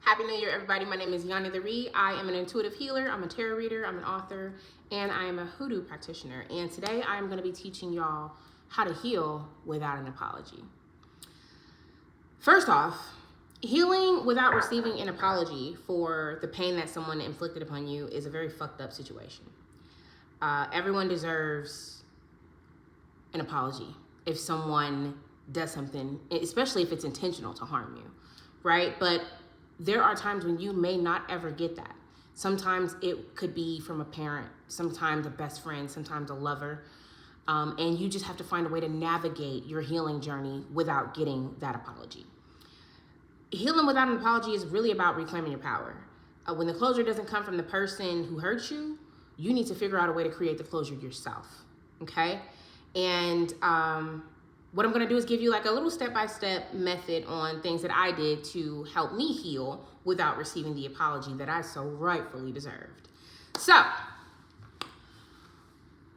Happy New Year, everybody. My name is Yanni Laree. I am an intuitive healer, I'm a tarot reader, I'm an author, and I am a hoodoo practitioner. And today I'm going to be teaching y'all how to heal without an apology. First off, healing without receiving an apology for the pain that someone inflicted upon you is a very fucked up situation. Everyone deserves an apology if someone does something, especially if it's intentional to harm you, right? But there are times when you may not ever get that. Sometimes it could be from a parent, sometimes a best friend, sometimes a lover. And you just have to find a way to navigate your healing journey without getting that apology. Healing without an apology is really about reclaiming your power. When the closure doesn't come from the person who hurt you, you need to figure out a way to create the closure yourself, okay? And what I'm gonna do is give you like a little step-by-step method on things that I did to help me heal without receiving the apology that I so rightfully deserved. So,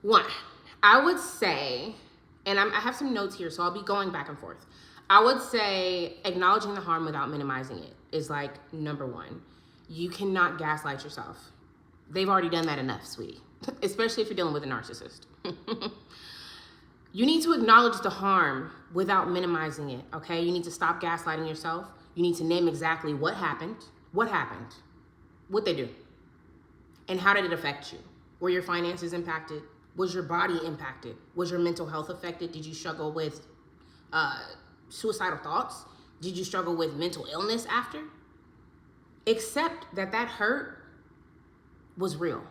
one, I would say, and I have some notes here, so I'll be going back and forth. I would say acknowledging the harm without minimizing it is like number one. You cannot gaslight yourself. They've already done that enough, sweetie, especially if you're dealing with a narcissist. You need to acknowledge the harm without minimizing it, okay? You need to stop gaslighting yourself. You need to name exactly what happened, what they do, and how did it affect you? Were your finances impacted? Was your body impacted? Was your mental health affected? Did you struggle with suicidal thoughts? Did you struggle with mental illness after? Accept that that hurt was real,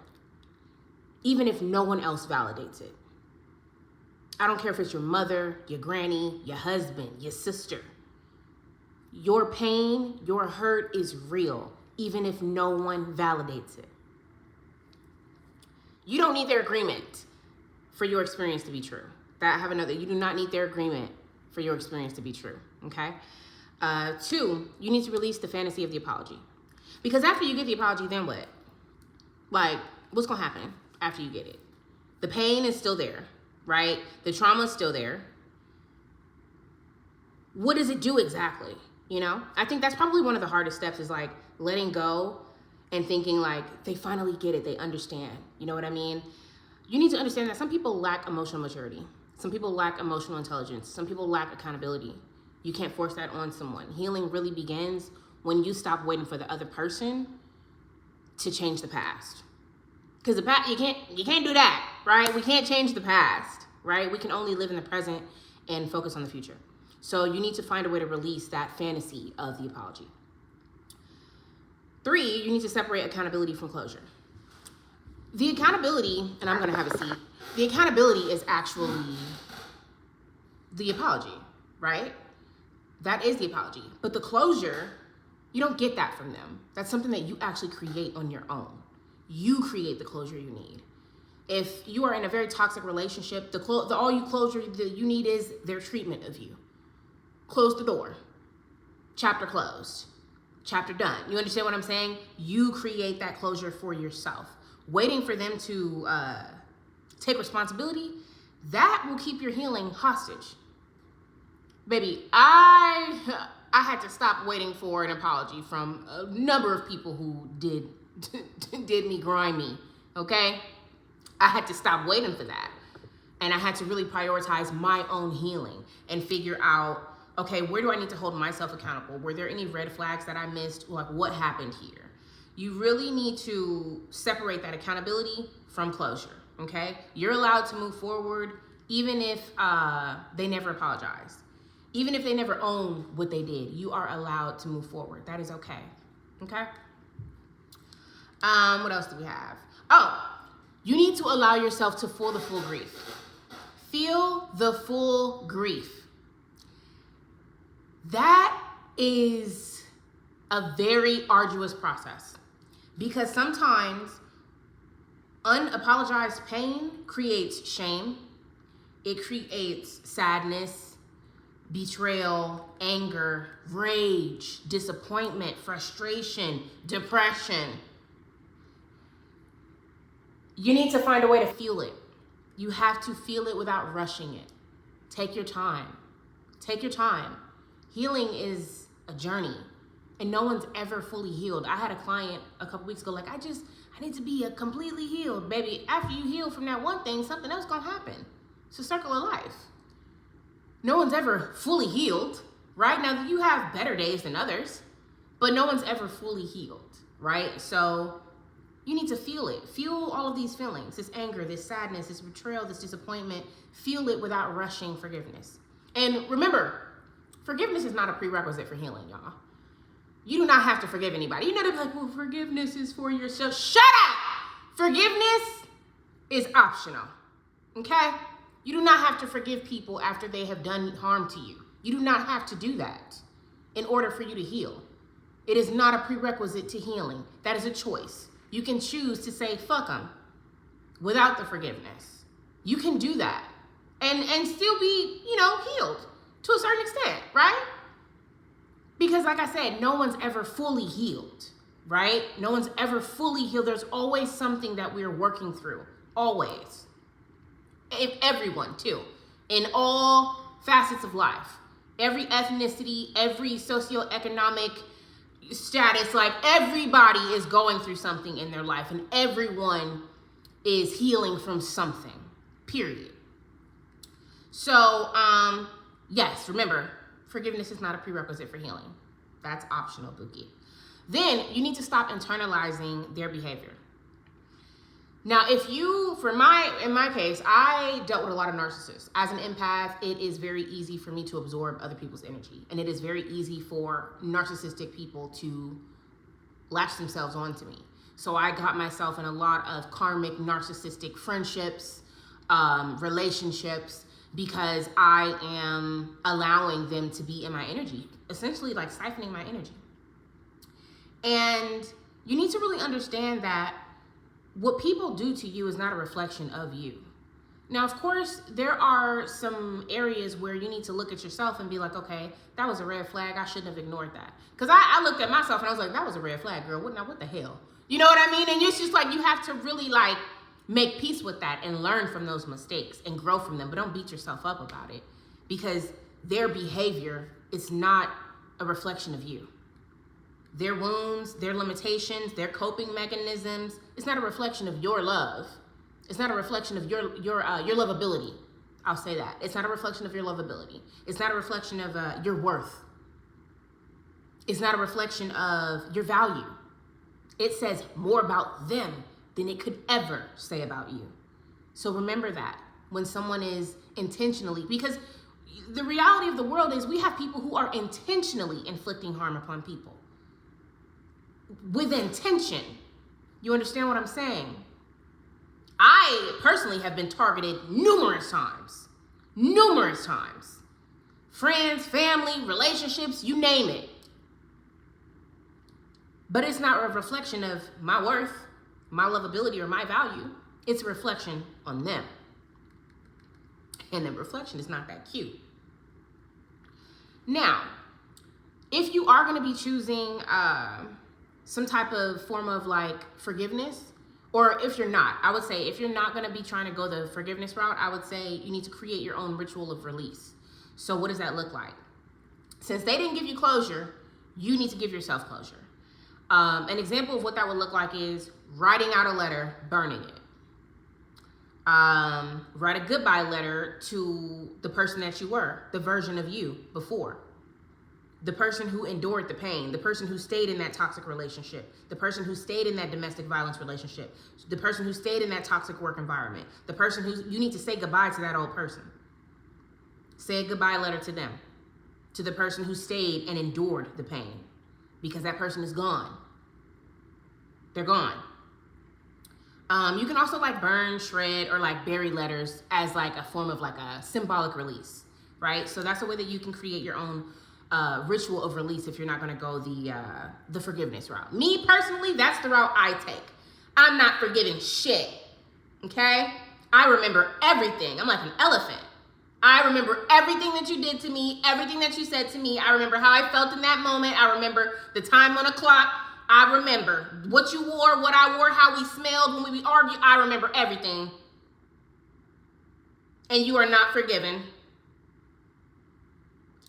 even if no one else validates it. I don't care if it's your mother, your granny, your husband, your sister. Your pain, your hurt is real, even if no one validates it. You don't need their agreement for your experience to be true. You do not need their agreement for your experience to be true, okay? Two, you need to release the fantasy of the apology. Because after you get the apology, then what? Like, what's gonna happen after you get it? The pain is still there, right? The trauma is still there. What does it do exactly? You know, I think that's probably one of the hardest steps is like letting go and thinking like they finally get it, they understand. You know what I mean? You need to understand that some people lack emotional maturity. Some people lack emotional intelligence. Some people lack accountability. You can't force that on someone. Healing really begins when you stop waiting for the other person to change the past. Because the past, you can't do that, right? We can't change the past, right? We can only live in the present and focus on the future. So you need to find a way to release that fantasy of the apology. Three, you need to separate accountability from closure. The accountability, and I'm gonna have a seat, the accountability is actually the apology, right? That is the apology. But the closure, you don't get that from them. That's something that you actually create on your own. You create the closure you need. If you are in a very toxic relationship, the closure that you need is their treatment of you. Close the door. Chapter closed. Chapter done. You understand what I'm saying? You create that closure for yourself. Waiting for them to take responsibility, that will keep your healing hostage. Baby, I had to stop waiting for an apology from a number of people who did me grimy, okay? I had to stop waiting for that. And I had to really prioritize my own healing and figure out, okay, where do I need to hold myself accountable? Were there any red flags that I missed? Like, what happened here? You really need to separate that accountability from closure, okay? You're allowed to move forward even if they never apologized. Even if they never own what they did, you are allowed to move forward. That is okay, okay? What else do we have? Oh, you need to allow yourself to feel the full grief. Feel the full grief. That is a very arduous process because sometimes unapologized pain creates shame. It creates sadness, betrayal, anger, rage, disappointment, frustration, depression. You need to find a way to feel it. You have to feel it without rushing it. Take your time. Take your time. Healing is a journey. and no one's ever fully healed. I had a client a couple weeks ago, like, I need to be completely healed. Baby, after you heal from that one thing, something else gonna happen. It's a circle of life. No one's ever fully healed, right? Now, you have better days than others, but no one's ever fully healed, right? So you need to feel it. Feel all of these feelings, this anger, this sadness, this betrayal, this disappointment. Feel it without rushing forgiveness. And remember, forgiveness is not a prerequisite for healing, y'all. You do not have to forgive anybody. You know, they're like, well, forgiveness is for yourself. Shut up! Forgiveness is optional, okay? You do not have to forgive people after they have done harm to you. You do not have to do that in order for you to heal. It is not a prerequisite to healing. That is a choice. You can choose to say, fuck them, without the forgiveness. You can do that and still be, healed to a certain extent, right? Because like I said, no one's ever fully healed, right? No one's ever fully healed. There's always something that we're working through, always. Everyone too, in all facets of life, every ethnicity, every socioeconomic status, like everybody is going through something in their life and everyone is healing from something, period. So, yes, remember, forgiveness is not a prerequisite for healing. That's optional, Bookie. Then you need to stop internalizing their behavior. Now, in my case, I dealt with a lot of narcissists. As an empath, it is very easy for me to absorb other people's energy. And it is very easy for narcissistic people to latch themselves onto me. So I got myself in a lot of karmic narcissistic friendships, relationships, because I am allowing them to be in my energy, essentially like siphoning my energy. And you need to really understand that what people do to you is not a reflection of you. Now, of course, there are some areas where you need to look at yourself and be like, okay, that was a red flag. I shouldn't have ignored that. Because I looked at myself and I was like, that was a red flag, girl. What the hell? You know what I mean? And it's just like, you have to really like make peace with that and learn from those mistakes and grow from them. But don't beat yourself up about it, because their behavior is not a reflection of you. Their wounds, their limitations, their coping mechanisms, it's not a reflection of your love. It's not a reflection of your lovability. I'll say that. It's not a reflection of your lovability. It's not a reflection of your worth. It's not a reflection of your value. It says more about them than it could ever say about you. So remember that when someone is intentionally, because the reality of the world is we have people who are intentionally inflicting harm upon people. With intention. You understand what I'm saying? I personally have been targeted numerous times. Friends, family, relationships, you name it. But it's not a reflection of my worth, my lovability, or my value. It's a reflection on them. And the reflection is not that cute. Now, if you are going to be choosing some type of form of like forgiveness, or if you're not, I would say if you're not going to be trying to go the forgiveness route, I would say you need to create your own ritual of release. So what does that look like? Since they didn't give you closure, you need to give yourself closure. An example of what that would look like is writing out a letter, burning it. Write a goodbye letter to the person that you were, the version of you before. The person who endured the pain, the person who stayed in that toxic relationship, the person who stayed in that domestic violence relationship, the person who stayed in that toxic work environment, the person who you need to say goodbye to that old person. Say a goodbye letter to them, to the person who stayed and endured the pain, because that person is gone. They're gone. You can also like burn, shred, or like bury letters as like a form of like a symbolic release, right? So that's a way that you can create your own ritual of release if you're not going to go the forgiveness route. Me personally, that's the route I take. I'm not forgiving shit, okay? I remember everything. I'm like an elephant. I remember everything that you did to me, everything that you said to me. I remember how I felt in that moment. I remember the time on the clock. I remember what you wore, what I wore, how we smelled when we argued. I remember everything. And you are not forgiven.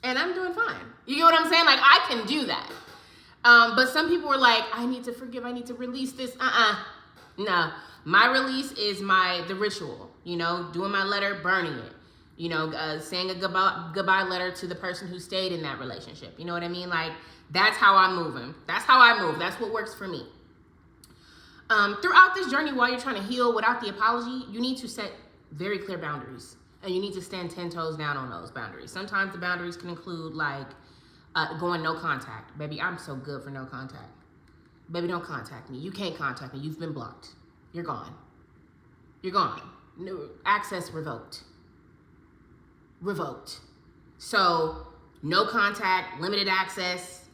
And I'm doing fine. You get what I'm saying? Like, I can do that. But some people were like, I need to forgive, I need to release this. No. My release is the ritual, doing my letter, burning it, saying a goodbye letter to the person who stayed in that relationship. You know what I mean? Like, that's how I'm moving. That's how I move. That's what works for me. Throughout this journey, while you're trying to heal without the apology, you need to set very clear boundaries, and you need to stand 10 toes down on those boundaries. Sometimes the boundaries can include like going no contact. Baby, I'm so good for no contact. Baby, don't contact me. You can't contact me. You've been blocked. You're gone. You're gone. No, access revoked. Revoked. So no contact, limited access.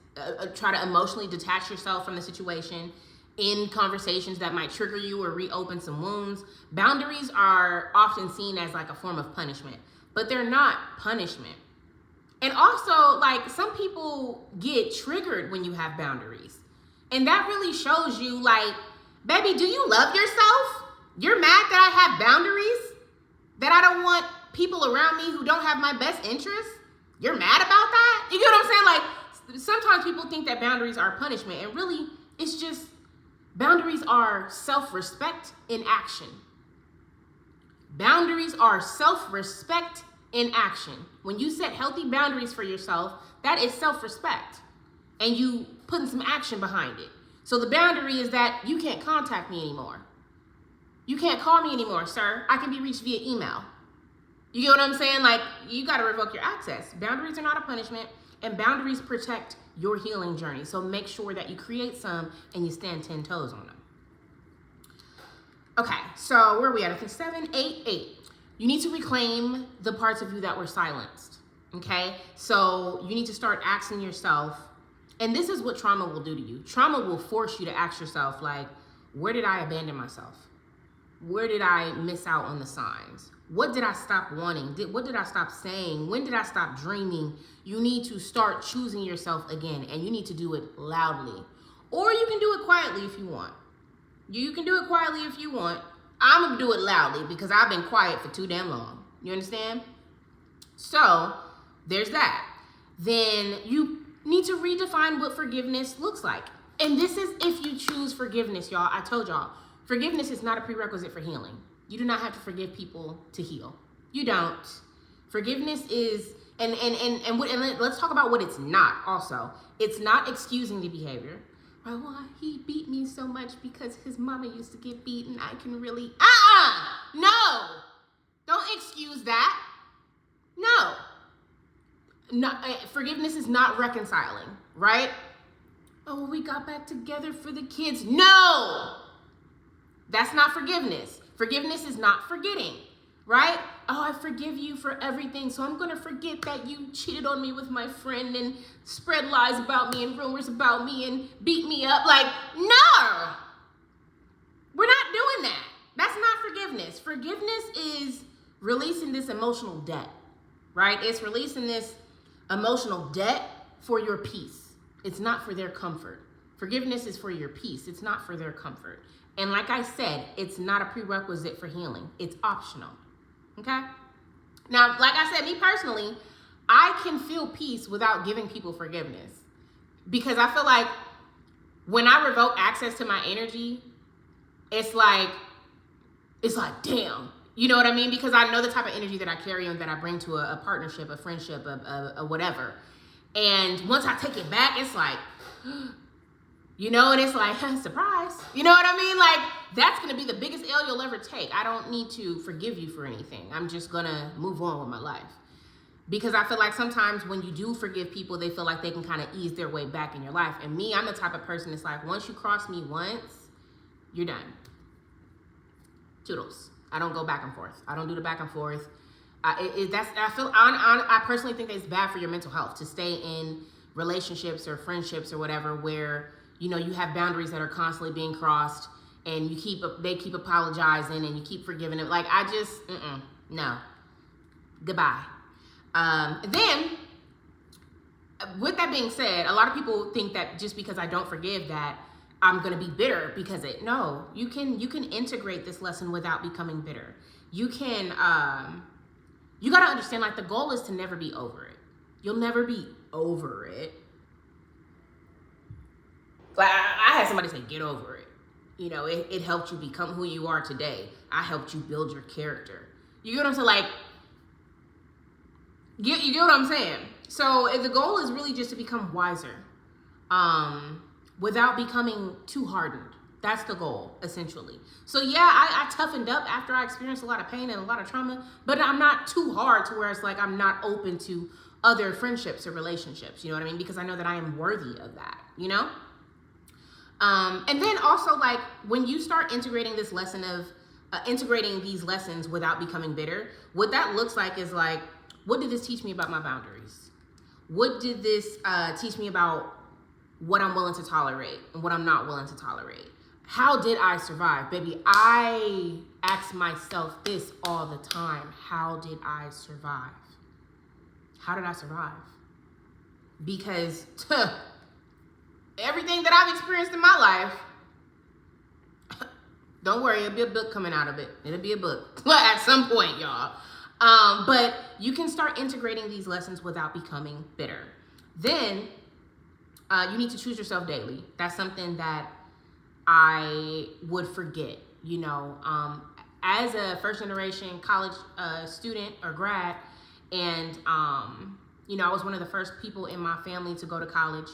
Try to emotionally detach yourself from the situation in conversations that might trigger you or reopen some wounds. Boundaries are often seen as like a form of punishment, but they're not punishment. And also, like, some people get triggered when you have boundaries. And that really shows you, like, baby, do you love yourself? You're mad that I have boundaries? That I don't want people around me who don't have my best interests? You're mad about that? You get what I'm saying? Like, sometimes people think that boundaries are punishment, and really, it's just, boundaries are self-respect in action. Boundaries are self-respect in action. When you set healthy boundaries for yourself, that is self-respect. And you putting some action behind it. So the boundary is that you can't contact me anymore. You can't call me anymore, sir. I can be reached via email. You get what I'm saying? Like, you got to revoke your access. Boundaries are not a punishment, and boundaries protect your healing journey. So make sure that you create some and you stand 10 toes on them. Okay, so where are we at? I think 7, 8, 8. You need to reclaim the parts of you that were silenced, okay? So you need to start asking yourself, and this is what trauma will do to you. Trauma will force you to ask yourself, like, where did I abandon myself? Where did I miss out on the signs? What did I stop wanting? What did I stop saying? When did I stop dreaming? You need to start choosing yourself again, and you need to do it loudly. Or you can do it quietly if you want. You can do it quietly if you want. I'm going to do it loudly because I've been quiet for too damn long. You understand? So there's that. Then you need to redefine what forgiveness looks like. And this is if you choose forgiveness, y'all. I told y'all, forgiveness is not a prerequisite for healing. You do not have to forgive people to heal. You don't. Forgiveness is, and let's talk about what it's not also. It's not excusing the behavior. Well, he beat me so much because his mama used to get beaten. I can really, no. Don't excuse that. No, forgiveness is not reconciling, right? Oh, we got back together for the kids. No, that's not forgiveness. Forgiveness is not forgetting, right? Oh, I forgive you for everything, so I'm going to forget that you cheated on me with my friend and spread lies about me and rumors about me and beat me up. Like, no, we're not doing that. That's not forgiveness. Forgiveness is releasing this emotional debt, right? It's releasing this emotional debt for your peace. It's not for their comfort. Forgiveness is for your peace. It's not for their comfort. And like I said, it's not a prerequisite for healing. It's optional. Okay? Now, like I said, me personally, I can feel peace without giving people forgiveness. Because I feel like when I revoke access to my energy, it's like, damn. You know what I mean? Because I know the type of energy that I carry and that I bring to a partnership, a friendship, a whatever. And once I take it back, it's like, and it's like, surprise. You know what I mean? Like, that's going to be the biggest L you'll ever take. I don't need to forgive you for anything. I'm just going to move on with my life. Because I feel like sometimes when you do forgive people, they feel like they can kind of ease their way back in your life. And me, I'm the type of person that's like, once you cross me once, you're done. Toodles. I don't go back and forth. I don't do the back and forth. I personally think that it's bad for your mental health to stay in relationships or friendships or whatever where, you have boundaries that are constantly being crossed and they keep apologizing and you keep forgiving it. Like, I just, no. Goodbye. Then, with that being said, a lot of people think that just because I don't forgive that I'm going to be bitter because no, you can integrate this lesson without becoming bitter. You can, you got to understand, like, the goal is to never be over it. You'll never be over it. Like I had somebody say, get over it. You know, it helped you become who you are today. I helped you build your character. You get what I'm saying? Like, you get what I'm saying? So the goal is really just to become wiser, without becoming too hardened. That's the goal, essentially. So yeah, I toughened up after I experienced a lot of pain and a lot of trauma, but I'm not too hard to where it's like I'm not open to other friendships or relationships. You know what I mean? Because I know that I am worthy of that, you know? And then also, like, when you start integrating this lesson of integrating these lessons without becoming bitter, what that looks like is like, what did this teach me about my boundaries? What did this teach me about what I'm willing to tolerate and what I'm not willing to tolerate? How did I survive? Baby, I ask myself this all the time. How did I survive? How did I survive? Because everything that I've experienced in my life, don't worry, it'll be a book coming out of it. It'll be a book at some point, y'all. But you can start integrating these lessons without becoming bitter. Then you need to choose yourself daily. That's something that I would forget, you know. As a first generation college student or grad, and you know, I was one of the first people in my family to go to college,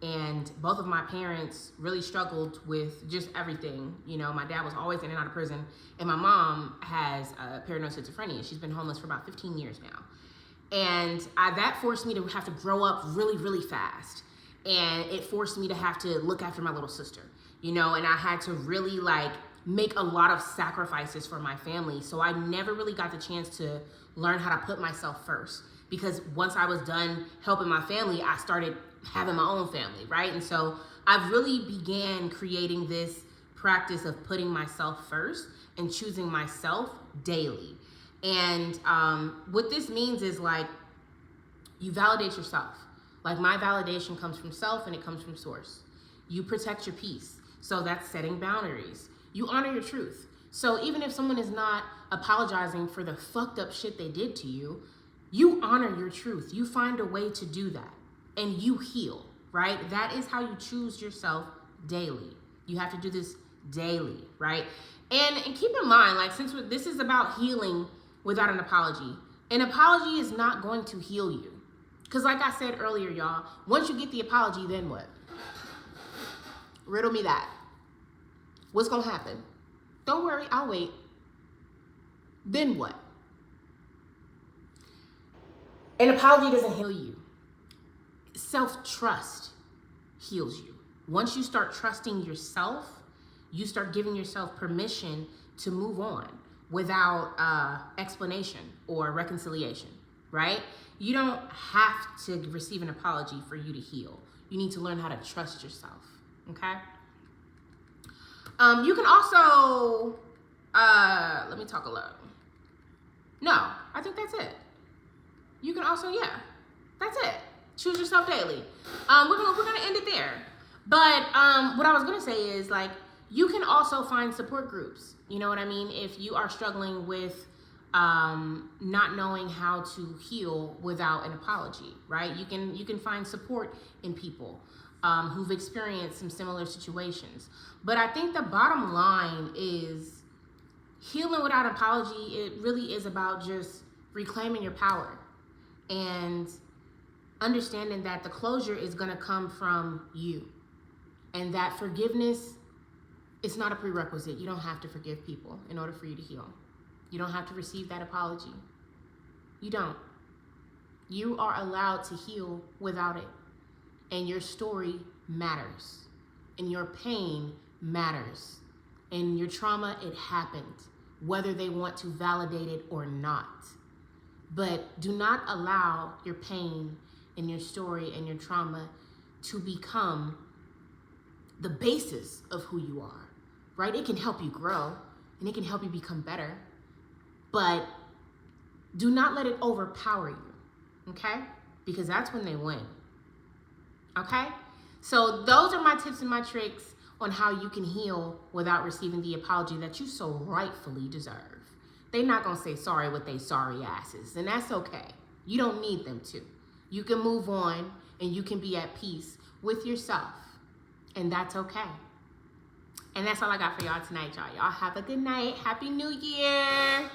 and both of my parents really struggled with just everything. You know, my dad was always in and out of prison, and my mom has paranoid schizophrenia. She's been homeless for about 15 years now. And that forced me to have to grow up really, really fast. And it forced me to have to look after my little sister, you know, and I had to really like make a lot of sacrifices for my family. So I never really got the chance to learn how to put myself first, because once I was done helping my family, I started having my own family, right? And so I've really began creating this practice of putting myself first and choosing myself daily. And what this means is like, you validate yourself. Like, my validation comes from self and it comes from source. You protect your peace. So that's setting boundaries. You honor your truth. So even if someone is not apologizing for the fucked up shit they did to you, you honor your truth. You find a way to do that and you heal, right? That is how you choose yourself daily. You have to do this daily, right? And keep in mind, like, since this is about healing without an apology is not going to heal you. Because like I said earlier, y'all, once you get the apology, then what? Riddle me that. What's going to happen? Don't worry, I'll wait. Then what? An apology doesn't heal you. Self-trust heals you. Once you start trusting yourself, you start giving yourself permission to move on without explanation or reconciliation, right? You don't have to receive an apology for you to heal. You need to learn how to trust yourself, okay? You can also, let me talk aloud. No, I think that's it. You can also, yeah, that's it. Choose yourself daily. We're gonna end it there. But what I was gonna say is, like, you can also find support groups. You know what I mean? If you are struggling with not knowing how to heal without an apology, right? You can find support in people who've experienced some similar situations. But I think the bottom line is, healing without apology, it really is about just reclaiming your power and understanding that the closure is going to come from you, and that forgiveness, it's not a prerequisite. You don't have to forgive people in order for you to heal. You don't have to receive that apology. You don't. You are allowed to heal without it. And your story matters. And your pain matters. And your trauma, it happened, whether they want to validate it or not. But do not allow your pain and your story and your trauma to become the basis of who you are, right? It can help you grow and it can help you become better, but do not let it overpower you, okay? Because that's when they win, okay? So those are my tips and my tricks on how you can heal without receiving the apology that you so rightfully deserve. They're not gonna say sorry with their sorry asses, and that's okay. You don't need them to. You can move on and you can be at peace with yourself. And that's okay. And that's all I got for y'all tonight, y'all. Y'all have a good night. Happy New Year.